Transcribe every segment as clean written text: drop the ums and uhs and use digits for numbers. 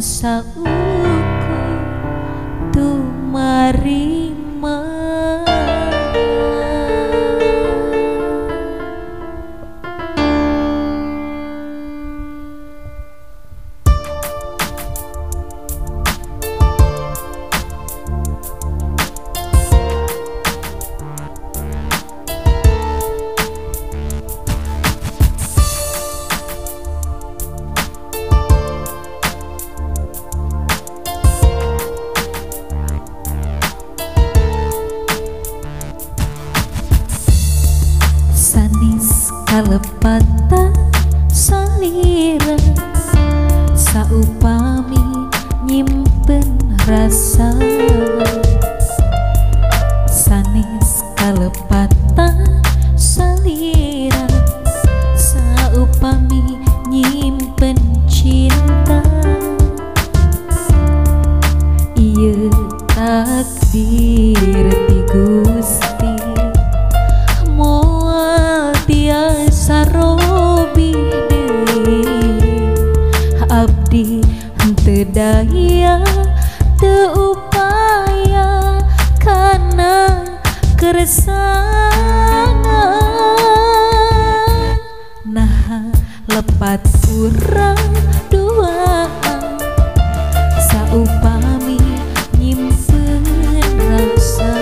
saukur tumarima. Sanis kalepata salira saupami nyimpen rasa. Sanis kalepata salira saupami nyimpen cinta. Ieu takdir ti Gusti moal tiasa robih deui. Abdi henteu daya teu upaya kana keresangan. Nah lepat urang doaan saupami nyimpen rasa.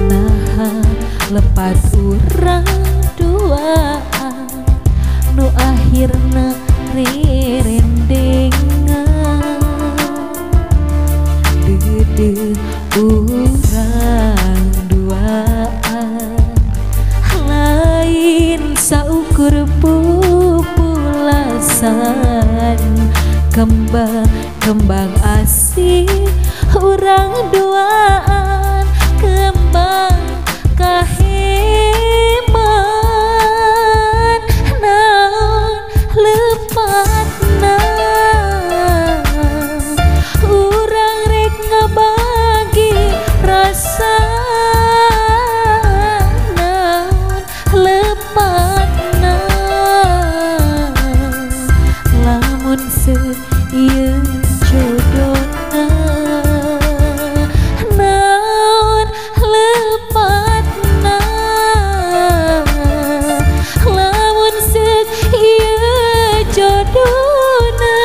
Nah lepat urang doaan nu akhirna rerendengan. Dede urang duaan lain saukur pupulasan. Kembang asih urang duaan kembang kaheman. Naon lepatna urang rek ngabagi rasa. Naon lepatna lamun ieu jodohna. Naon lepatna lamun ieu jodohna.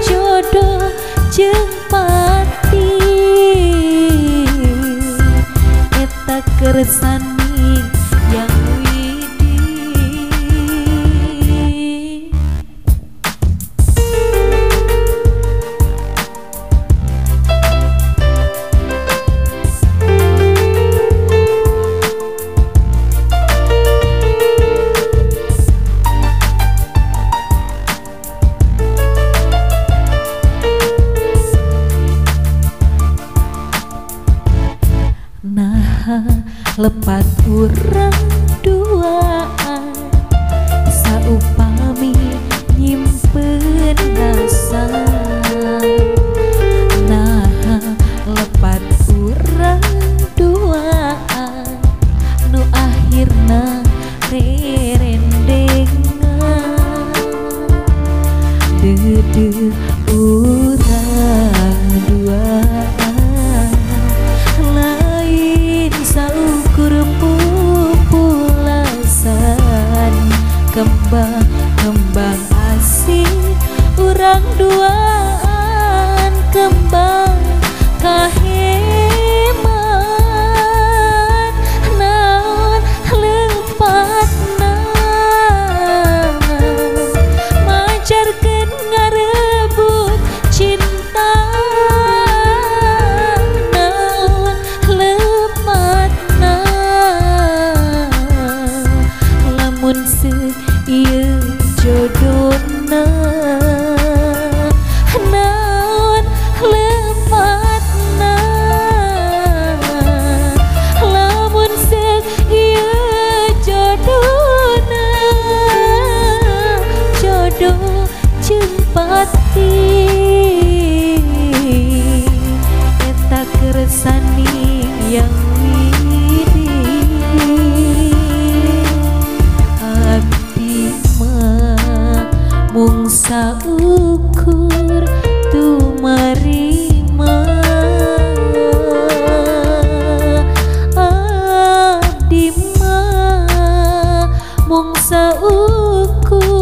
Jodoh jeung pati eta kersani yang widi. Nah lepat urang duaan saupami nyimpen rasa. Nah lepat urang duaan nu akhirna rerendengan. Dede urang duaan lain saukur pupulasan. buku